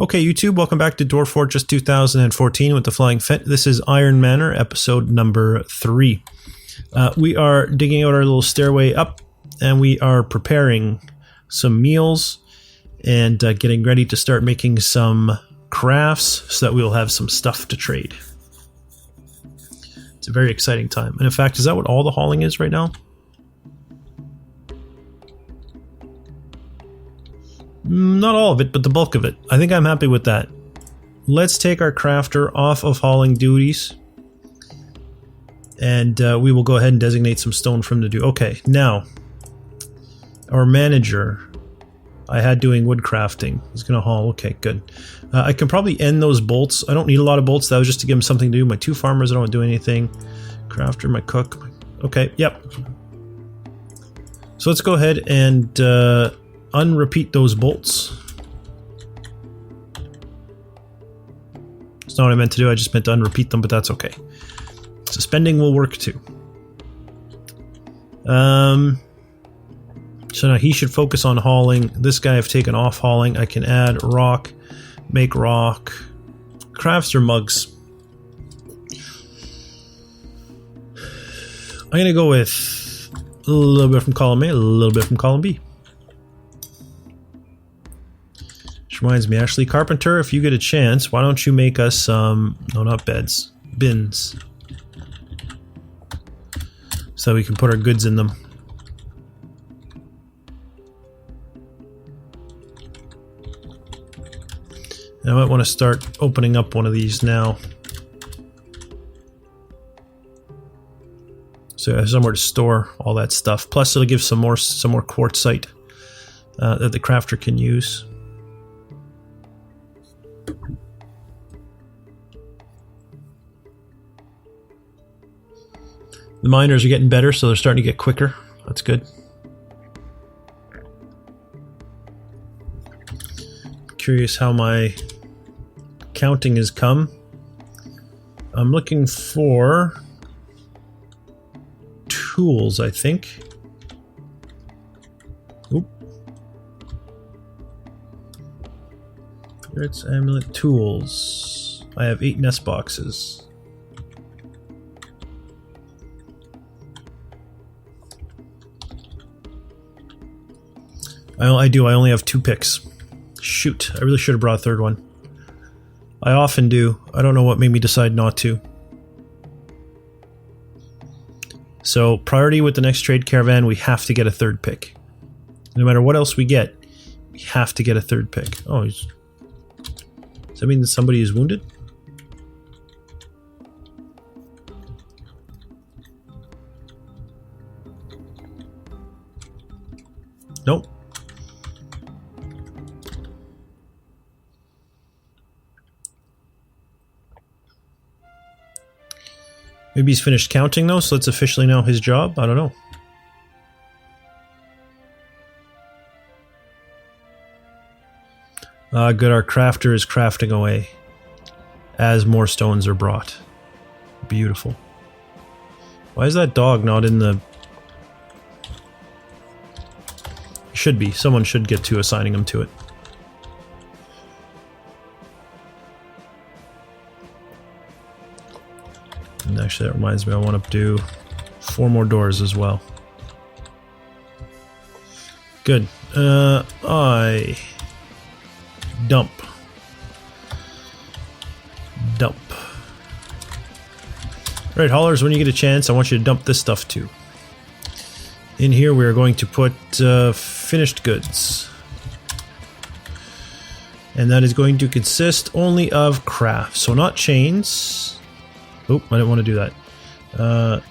Okay, YouTube, welcome back to Dwarf Fortress 2014 with the Flying Phent. This is Ironmanor, episode number 3. We are digging out our little stairway up, and we are preparing some meals and getting ready to start making some crafts so that we'll have some stuff to trade. It's a very exciting time. And in fact, is that what all the hauling is right now? Not all of it, but the bulk of it. I think I'm happy with that. Let's take our crafter off of hauling duties. And we will go ahead and designate some stone for him to do. Okay, now, our manager, I had doing wood crafting. He's going to haul. Okay, good. I can probably end those bolts. I don't need a lot of bolts. That was just to give him something to do. My 2 farmers, I don't want to do anything. Crafter, my cook. Okay, yep. So let's go ahead and unrepeat those bolts. That's not what I meant to do. I just meant to unrepeat them, but that's okay. Suspending will work too. So now he should focus on hauling. This guy I've taken off hauling. I can add rock, make rock, crafts or mugs. I'm going to go with a little bit from column A, a little bit from column B. Which reminds me, Ashley Carpenter, if you get a chance, why don't you make us some, no, not beds, bins. So we can put our goods in them. And I might want to start opening up one of these now. So I have somewhere to store all that stuff. Plus it'll give some more quartzite that the crafter can use. The miners are getting better, so they're starting to get quicker. That's good. Curious how my counting has come. I'm looking for tools, I think. Oop. Spirits, amulet, tools. I have 8 nest boxes. I do. I only have 2 picks. Shoot, I really should have brought a 3rd one. I often do. I don't know what made me decide not to. So, priority with the next trade caravan, we have to get a 3rd pick. No matter what else we get, we have to get a 3rd pick. Oh, does that mean that somebody is wounded? Nope. Maybe he's finished counting though, so it's officially now his job? I don't know. Good, our crafter is crafting away as more stones are brought. Beautiful. Why is that dog not in the... Should be. Someone should get to assigning him to it. And actually, that reminds me, I want to do 4 more doors as well. Good. I dump. Alright, haulers, when you get a chance, I want you to dump this stuff too. In here, we are going to put finished goods. And that is going to consist only of crafts, so not chains. Oh, I didn't want to do that. I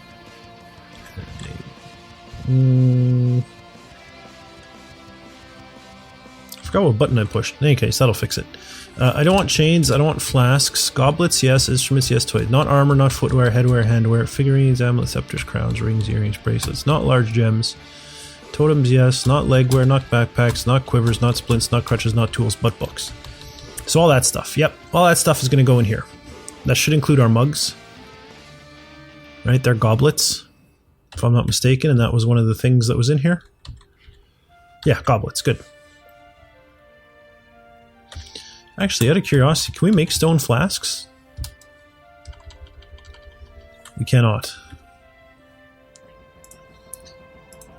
forgot what button I pushed. In any case, that'll fix it. I don't want chains, I don't want flasks. Goblets, yes. Instruments, yes. Toys. Not armor, not footwear, headwear, handwear. Figurines, amulets, scepters, crowns, rings, earrings, bracelets. Not large gems. Totems, yes. Not legwear, not backpacks, not quivers, not splints, not crutches, not tools, but books. So all that stuff. Yep, all that stuff is going to go in here. That should include our mugs. Right, they're goblets, if I'm not mistaken, and that was one of the things that was in here. Yeah, goblets, good. Actually, out of curiosity, can we make stone flasks? We cannot.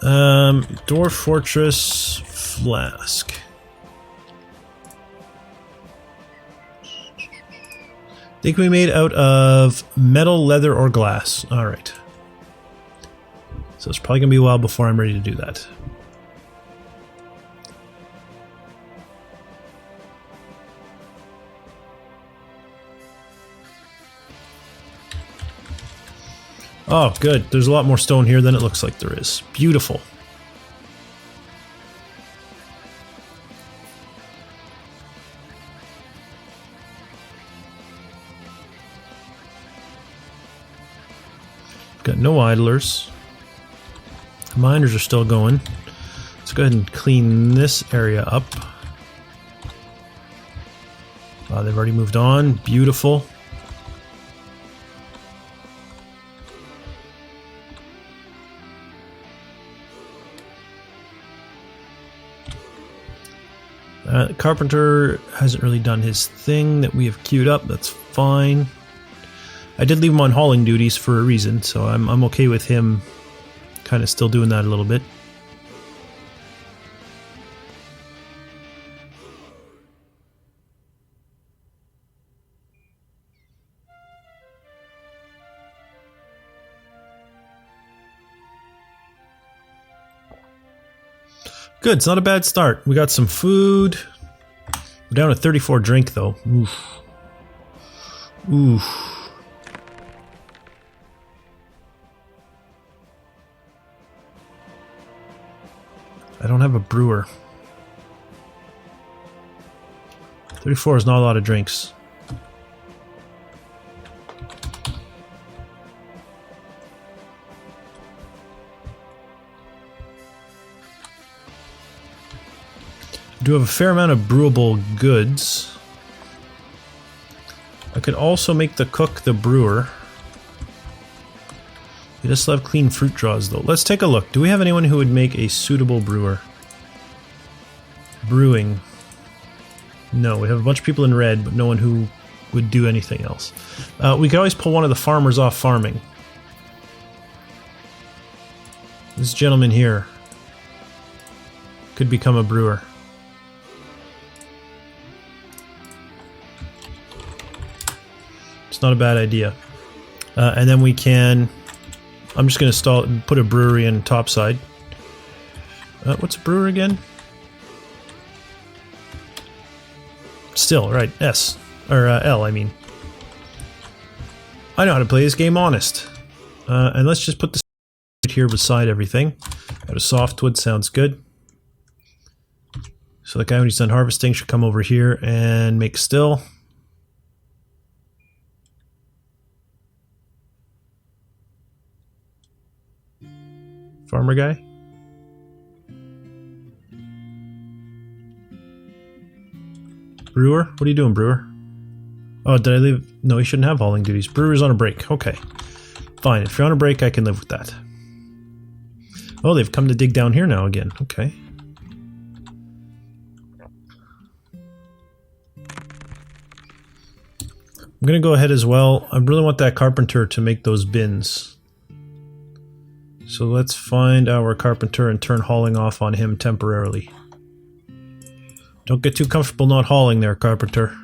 Dwarf Fortress flask. They can be made out of metal, leather, or glass. Alright. So it's probably going to be a while before I'm ready to do that. Oh, good. There's a lot more stone here than it looks like there is. Beautiful. Got no idlers. Miners are still going. Let's go ahead and clean this area up. They've already moved on. Beautiful. Carpenter hasn't really done his thing that we have queued up. That's fine. I did leave him on hauling duties for a reason, so I'm okay with him kind of still doing that a little bit. Good, it's not a bad start. We got some food. We're down to 34 drink though. Oof. Oof. I don't have a brewer. 34 is not a lot of drinks. I do have a fair amount of brewable goods. I could also make the cook the brewer. We just have clean fruit draws though. Let's take a look. Do we have anyone who would make a suitable brewer? Brewing. No, we have a bunch of people in red, but no one who would do anything else. We could always pull one of the farmers off farming. This gentleman here could become a brewer. It's not a bad idea. And then we can... I'm just going to put a brewery in topside. What's a brewer again? Still, right, S. Or L, I mean. I know how to play this game honest. And let's just put this here beside everything. Out of softwood sounds good. So the guy when he's done harvesting should come over here and make still. Farmer guy? Brewer? What are you doing, brewer? Oh, did I leave? No, he shouldn't have hauling duties. Brewer's on a break. Okay. Fine. If you're on a break, I can live with that. Oh, they've come to dig down here now again. Okay. I'm going to go ahead as well. I really want that carpenter to make those bins. So let's find our carpenter and turn hauling off on him temporarily. Don't get too comfortable not hauling there, carpenter.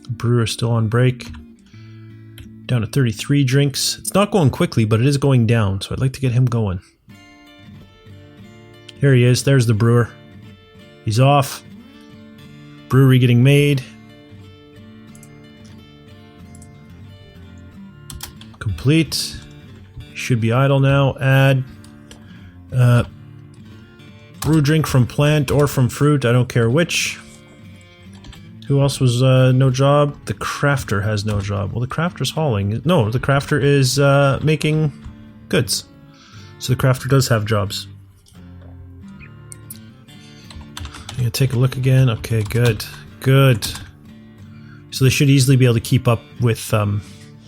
The brewer's still on break. Down to 33 drinks. It's not going quickly, but it is going down, so I'd like to get him going. Here he is. There's the brewer. He's off. Brewery getting made. Complete. Should be idle now. Add. Brew drink from plant or from fruit. I don't care which. Who else was no job? The crafter has no job. Well, the crafter's hauling. No, the crafter is making goods. So the crafter does have jobs. I'm gonna take a look again. Okay, good. Good. So they should easily be able to keep up with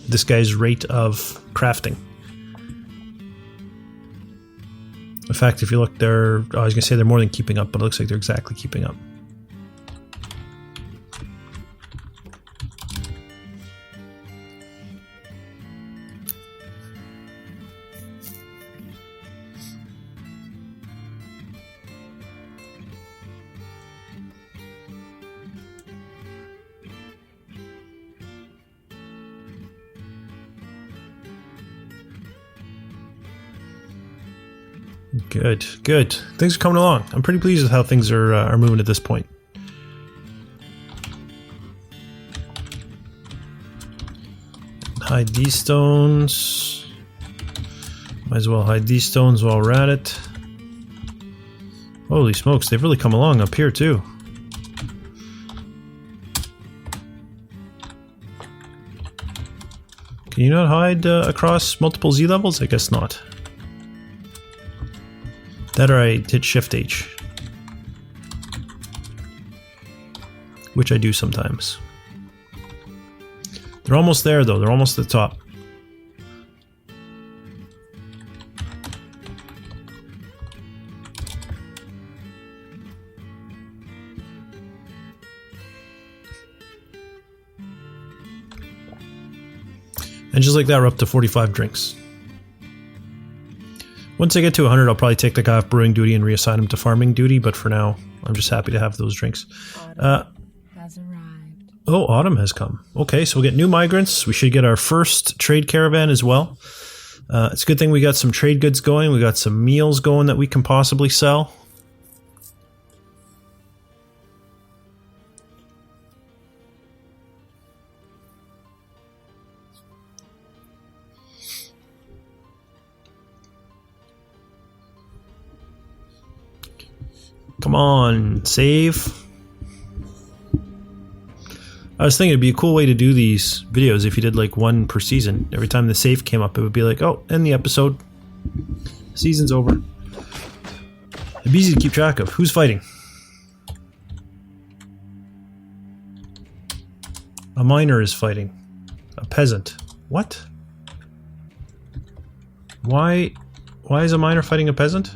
this guy's rate of crafting. In fact, if you look, they're... Oh, I was going to say they're more than keeping up, but it looks like they're exactly keeping up. Good, good. Things are coming along. I'm pretty pleased with how things are moving at this point. Hide these stones. Might as well hide these stones while we're at it. Holy smokes, they've really come along up here too. Can you not hide across multiple Z levels? I guess not. That or I hit Shift H. Which I do sometimes. They're almost there though, they're almost at the top. And just like that, we're up to 45 drinks. Once I get to 100, I'll probably take the guy off brewing duty and reassign him to farming duty, but for now, I'm just happy to have those drinks. Has arrived. Oh, autumn has come. Okay, so we'll get new migrants. We should get our first trade caravan as well. It's a good thing we got some trade goods going. We got some meals going that we can possibly sell. Come on, save. I was thinking it'd be a cool way to do these videos if you did like one per season. Every time the save came up, it would be like, oh, end the episode. Season's over. It'd be easy to keep track of. Who's fighting? A miner is fighting. A peasant. What? Why is a miner fighting a peasant?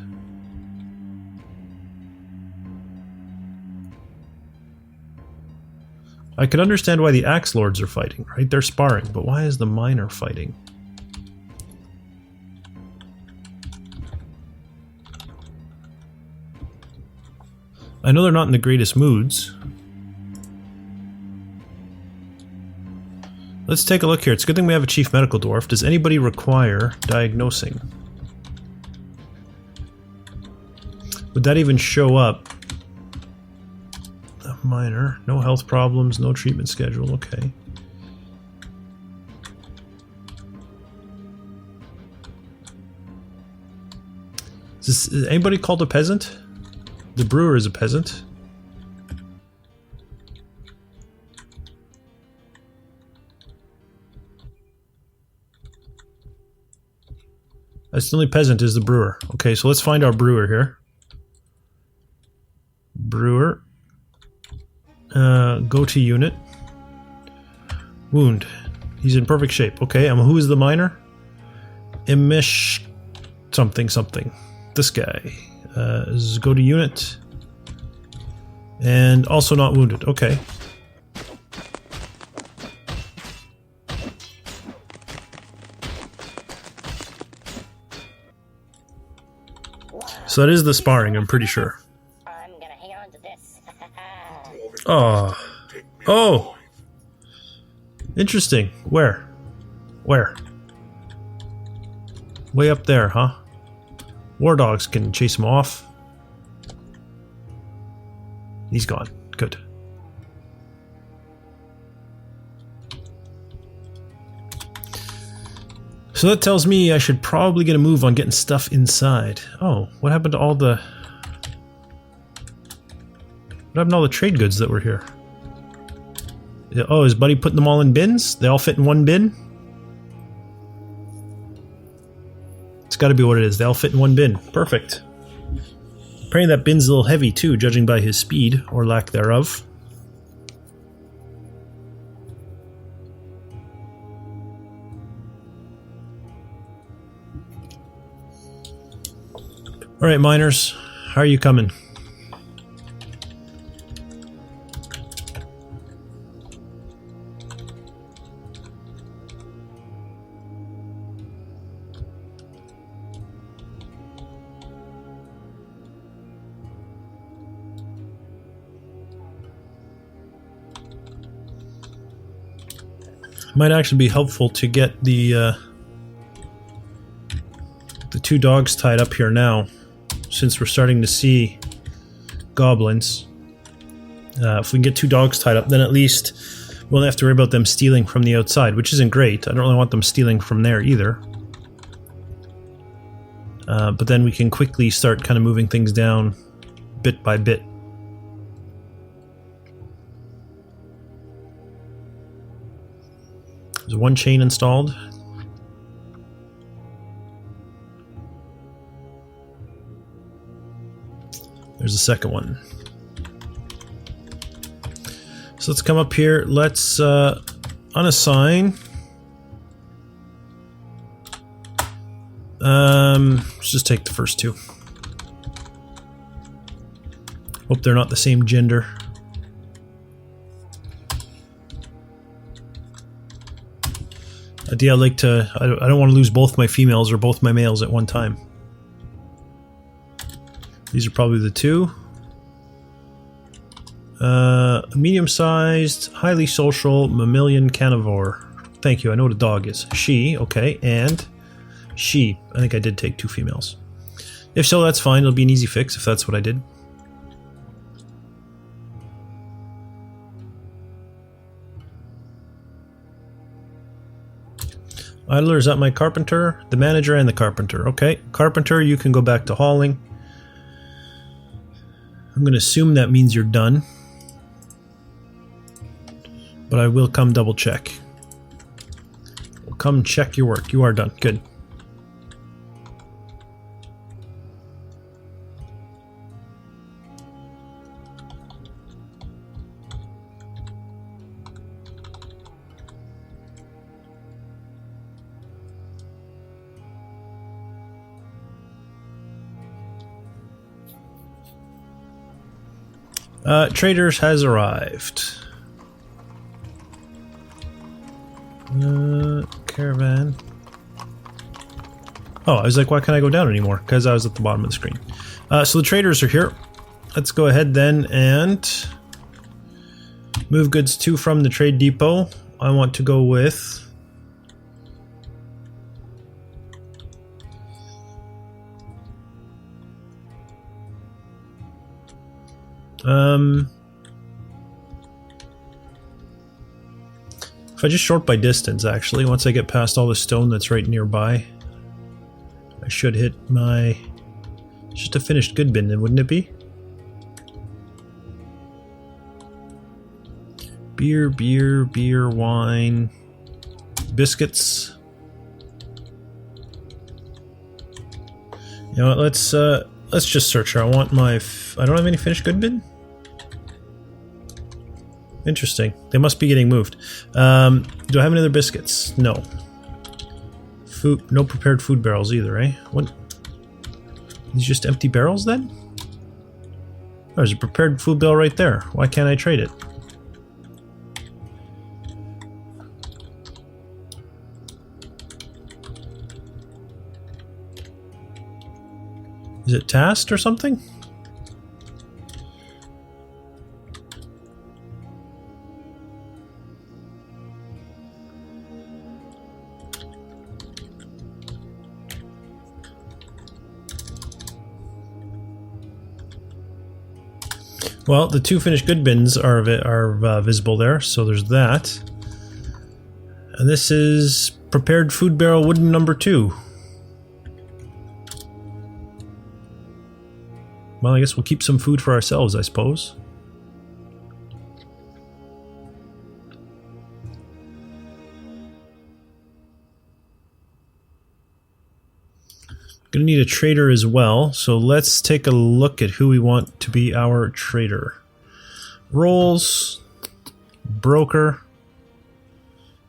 I could understand why the Axe Lords are fighting, right? They're sparring, but why is the miner fighting? I know they're not in the greatest moods. Let's take a look here. It's a good thing we have a Chief Medical Dwarf. Does anybody require diagnosing? Would that even show up? Minor, no health problems, no treatment schedule, okay. Is anybody called a peasant? The brewer is a peasant. That's the only peasant is the brewer. Okay, so let's find our brewer here. Brewer. Go to unit. Wound. He's in perfect shape. Okay, who is the miner? Imish something something. This guy. Go to unit. And also not wounded. Okay. So that is the sparring, I'm pretty sure. Oh. Oh! Interesting. Where? Where? Way up there, huh? War dogs can chase him off. He's gone. Good. So that tells me I should probably get a move on getting stuff inside. Oh, what happened to all the... What happened to all the trade goods that were here? Oh, is Buddy putting them all in bins? They all fit in one bin? It's gotta be what it is. They all fit in one bin. Perfect. Apparently that bin's a little heavy too, judging by his speed, or lack thereof. Alright, miners. How are you coming? Might actually be helpful to get the 2 dogs tied up here now, since we're starting to see goblins. If we can get 2 dogs tied up, then at least we won't have to worry about them stealing from the outside, which isn't great. I don't really want them stealing from there either. But then we can quickly start kind of moving things down bit by bit. There's 1 chain installed. There's a second one. So let's come up here. Let's unassign. Let's just take the first 2. Hope they're not the same gender. Idea, I like to. I don't want to lose both my females or both my males at one time. These are probably the 2. Medium-sized, highly social, mammalian carnivore. Thank you. I know what a dog is. She. Okay, and she. I think I did take 2 females. If so, that's fine. It'll be an easy fix if that's what I did. Idler, is that my carpenter? The manager and the carpenter. Okay, carpenter, you can go back to hauling. I'm going to assume that means you're done. But I will come double check. We'll come check your work. You are done. Good. Traders has arrived. Caravan. Oh, I was like, why can't I go down anymore? Because I was at the bottom of the screen. So the traders are here. Let's go ahead then and move goods to from the trade depot. I want to go with if I just short by distance, actually, once I get past all the stone that's right nearby, I should hit my... just a finished good bin, then, wouldn't it be? Beer, beer, beer, wine, biscuits. You know what, let's just search her. I want my... I don't have any finished good bin? Interesting. They must be getting moved. Do I have any other biscuits? No. Food, no prepared food barrels either, eh? What? These just empty barrels then? Oh, there's a prepared food barrel right there. Why can't I trade it? Is it tasked or something? Well, the 2 finished good bins are visible there, so there's that. And this is prepared food barrel wooden number 2. Well, I guess we'll keep some food for ourselves, I suppose. Gonna need a trader as well, so let's take a look at who we want to be our trader. Roles, broker,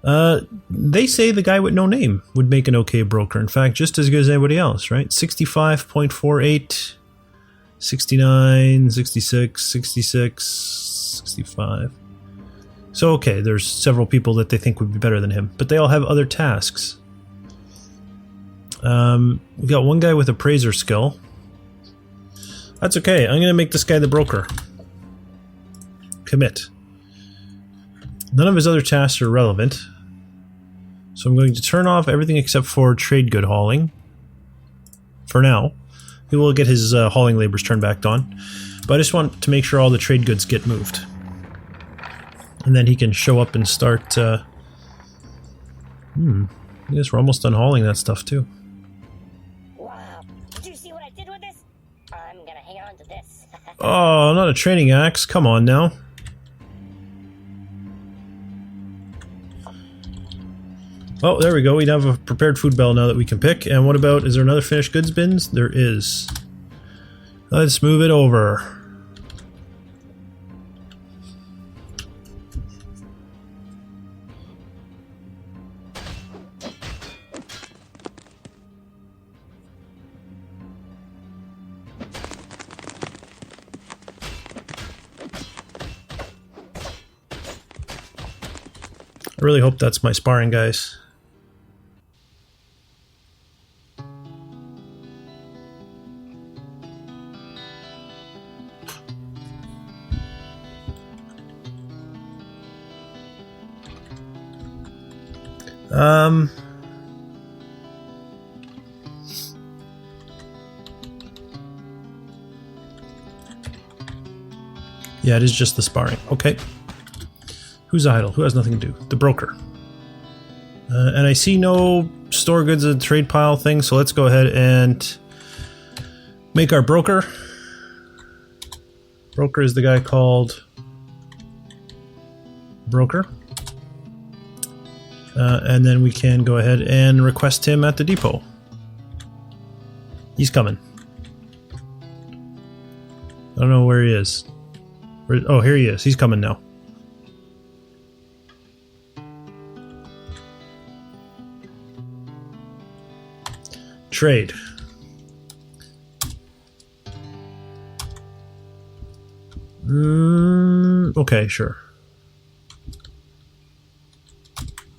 They say the guy with no name would make an okay broker. In fact, just as good as anybody else, right? 65.48, 69, 66, 66, 65. So, okay, there's several people that they think would be better than him, but they all have other tasks. We got one guy with appraiser skill. That's okay. I'm going to make this guy the broker. Commit. None of his other tasks are relevant. So I'm going to turn off everything except for trade good hauling. For now. He will get his hauling labors turned back on. But I just want to make sure all the trade goods get moved. And then he can show up and start... I guess we're almost done hauling that stuff too. Wow. Did you see what I did with this? I'm gonna hang on to this. Oh, not a training axe. Come on now. Oh, there we go. We have a prepared food bell now that we can pick. And what about, is there another finished goods bins? There is. Let's move it over. I really hope that's my sparring guys. Yeah, it is just the sparring. Okay. Who's idle? Who has nothing to do? The broker. And I see no store goods and trade pile thing, so let's go ahead and make our broker. Broker is the guy called Broker. And then we can go ahead and request him at the depot. He's coming. I don't know where he is. Oh, here he is. He's coming now. Trade. Okay, sure.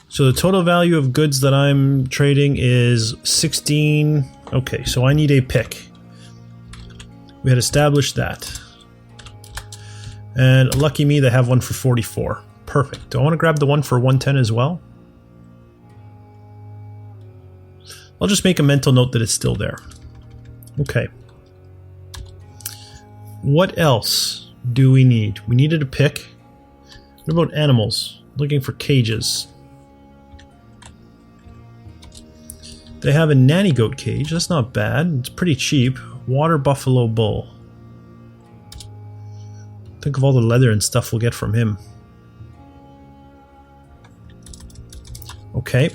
So the total value of goods that I'm trading is 16. Okay, so I need a pick. We had established that. And lucky me, they have one for 44. Perfect. Do I want to grab the one for 110 as well? I'll just make a mental note that it's still there. Okay. What else do we need? We needed a pick. What about animals? Looking for cages. They have a nanny goat cage. That's not bad. It's pretty cheap. Water buffalo bull. Think of all the leather and stuff we'll get from him. Okay.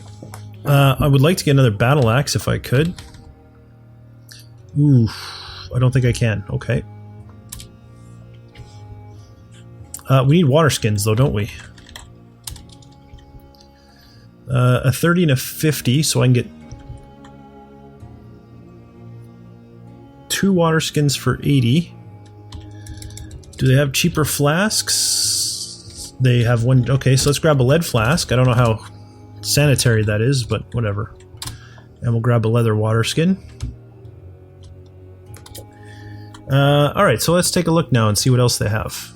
I would like to get another battle axe if I could. Oof. I don't think I can. Okay. We need water skins though, don't we? A 30 and a 50, so I can get 2 water skins for 80. Do they have cheaper flasks? They have one. Okay, so let's grab a lead flask. I don't know how sanitary that is, but whatever. And we'll grab a leather water skin. Alright, so let's take a look now and see what else they have.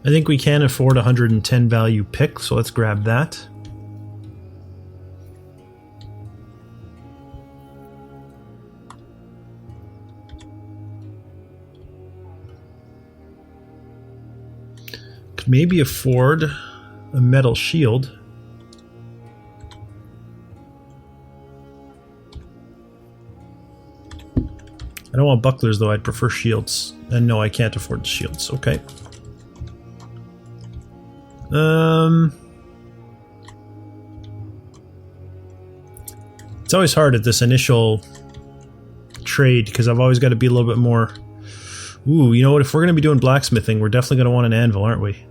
I think we can afford a 110 value pick, so let's grab that. Could maybe afford a metal shield. I don't want bucklers though, I'd prefer shields. And no, I can't afford the shields, okay. It's always hard at this initial trade, because I've always got to be a little bit more... Ooh, you know what? If we're going to be doing blacksmithing, we're definitely going to want an anvil, aren't we?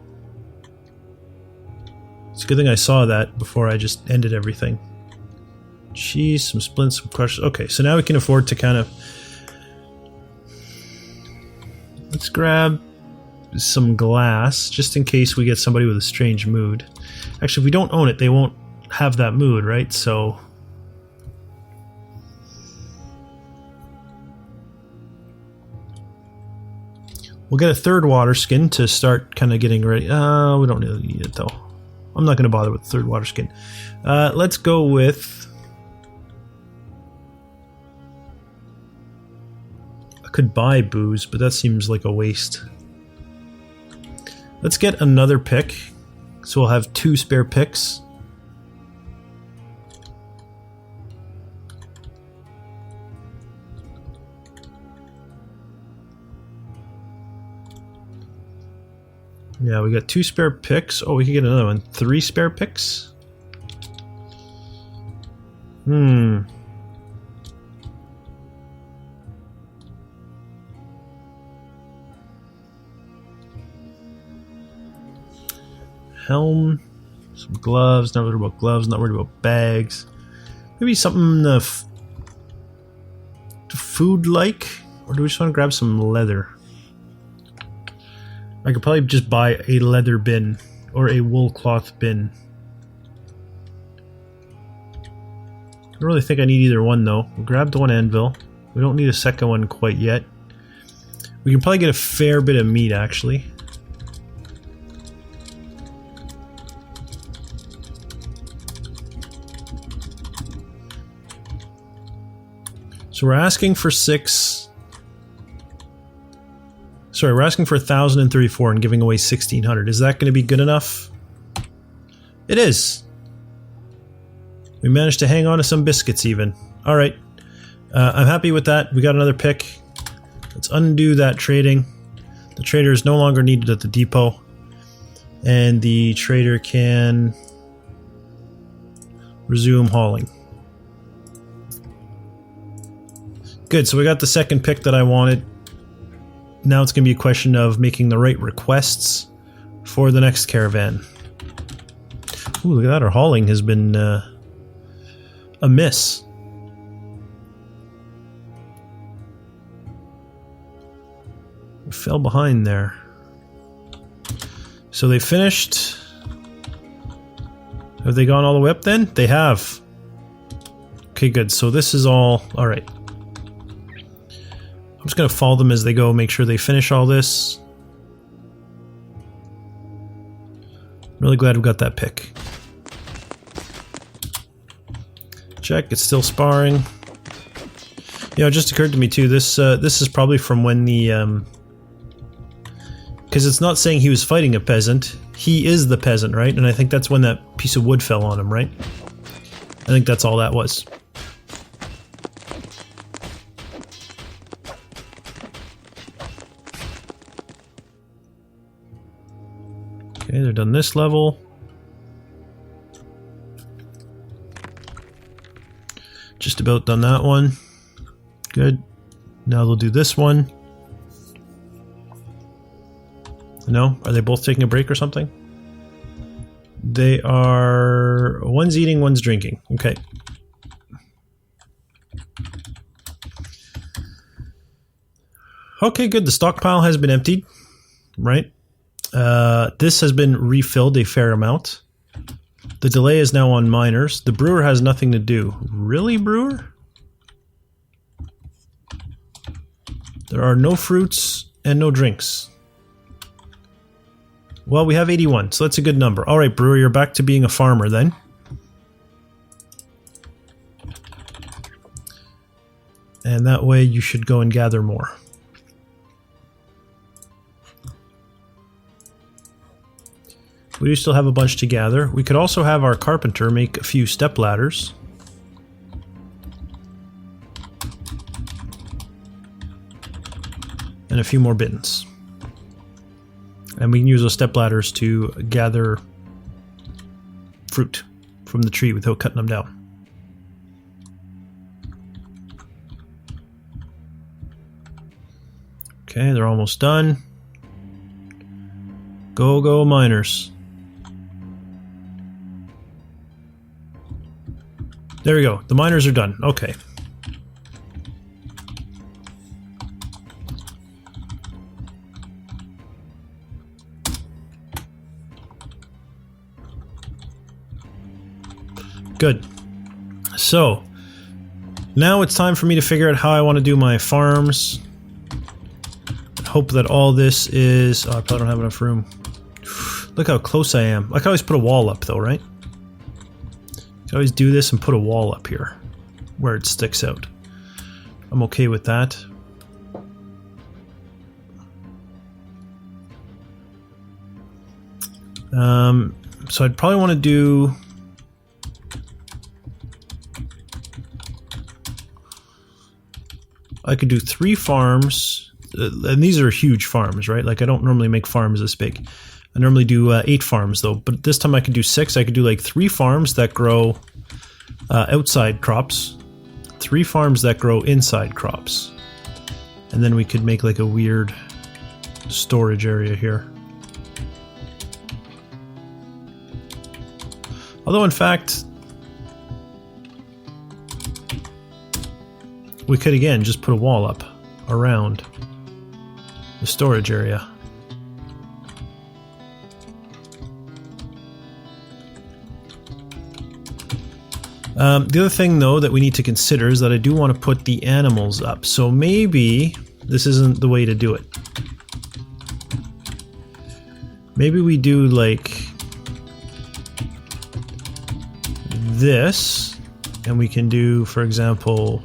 It's a good thing I saw that before I just ended everything. Cheese, some splints, some crushes. Okay, so now we can afford to kind of... Let's grab some glass, just in case we get somebody with a strange mood. Actually, if we don't own it, they won't have that mood, right? So... We'll get a third water skin to start kind of getting ready. We don't really need it, though. I'm not going to bother with the third water skin. Let's go with... I could buy booze, but that seems like a waste. Let's get another pick. So we'll have 2 spare picks. Yeah, we got 2 spare picks. Oh, we could get another one. 3 spare picks? Helm. Some gloves. Not worried about gloves. Not worried about bags. Maybe something food-like? Or do we just want to grab some leather? I could probably just buy a leather bin or a wool cloth bin. I don't really think I need either one though. We'll grab the one anvil. We don't need a second one quite yet. We can probably get a fair bit of meat actually. So we're asking for 6. Sorry, we're asking for 1,034 and giving away 1,600. Is that going to be good enough? It is. We managed to hang on to some biscuits even. Alright. I'm happy with that. We got another pick. Let's undo that trading. The trader is no longer needed at the depot. And the trader can resume hauling. Good, so we got the second pick that I wanted. Now it's going to be a question of making the right requests for the next caravan. Ooh, look at that, our hauling has been a miss. We fell behind there. So they finished. Have they gone all the way up then? They have. Okay, good. So this is all... Alright. I'm just going to follow them as they go, make sure they finish all this. Really glad we got that pick. Check, it's still sparring. You know, it just occurred to me too, this is probably from when the... Because it's not saying he was fighting a peasant, he is the peasant, right? And I think that's when that piece of wood fell on him, right? I think that's all that was. Okay, they're done this level. Just about done that one. Good. Now they'll do this one. No? Are they both taking a break or something? They are... One's eating, one's drinking. Okay. Okay, good. The stockpile has been emptied. Right? This has been refilled a fair amount. The delay is now on miners. The brewer has nothing to do. Really, brewer? There are no fruits and no drinks. Well, we have 81, so that's a good number. Alright, brewer, you're back to being a farmer then. And that way you should go and gather more. We do still have a bunch to gather. We could also have our carpenter make a few step ladders. And a few more bins. And we can use those step ladders to gather fruit from the tree without cutting them down. Okay, they're almost done. Go, go, miners. There we go. The miners are done. Okay. Good. So, now it's time for me to figure out how I want to do my farms. Hope that all this is... Oh, I probably don't have enough room. Look how close I am. I can always put a wall up though, right? I can always do this and put a wall up here where it sticks out. I'm okay with that. So I'd probably want to do... I could do 3 farms, and these are huge farms, right? Like I don't normally make farms this big. I normally do 8 farms though, but this time I could do 6. I could do like 3 farms that grow outside crops, 3 farms that grow inside crops, and then we could make like a weird storage area here. Although in fact, we could again just put a wall up around the storage area. The other thing though that we need to consider is that I do want to put the animals up, so maybe this isn't the way to do it. Maybe we do like this, and we can do, for example,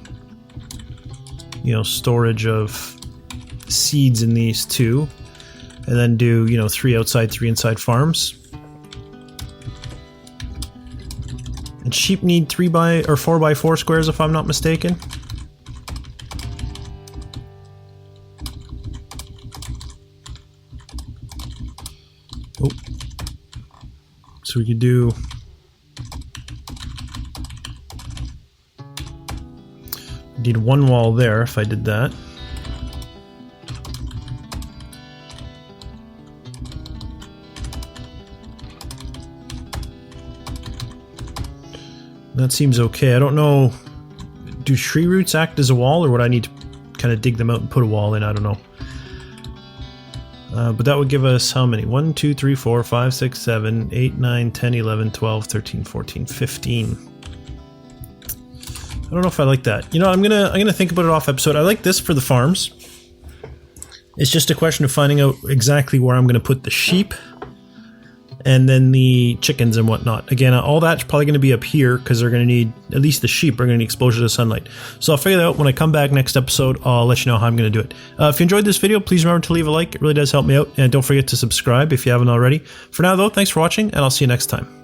you know, storage of seeds in these 2, and then do, you know, 3 outside, 3 inside farms. And sheep need 4 by 4 squares if I'm not mistaken. Oh. So we could do... Need 1 wall there if I did that. That seems okay. I don't know, do tree roots act as a wall, or would I need to kind of dig them out and put a wall in? I don't know. But that would give us how many? 1, 2, 3, 4, 5, 6, 7, 8, 9, 10, 11, 12, 13, 14, 15. I don't know if I like that. You know, I'm gonna think about it off episode. I like this for the farms. It's just a question of finding out exactly where I'm gonna put the sheep and then the chickens and whatnot. Again, all that's probably gonna be up here because they're gonna need, at least the sheep are gonna need exposure to sunlight. So I'll figure that out when I come back next episode. I'll let you know how I'm gonna do it. If you enjoyed this video, please remember to leave a like. It really does help me out, and don't forget to subscribe if you haven't already. For now though, thanks for watching, and I'll see you next time.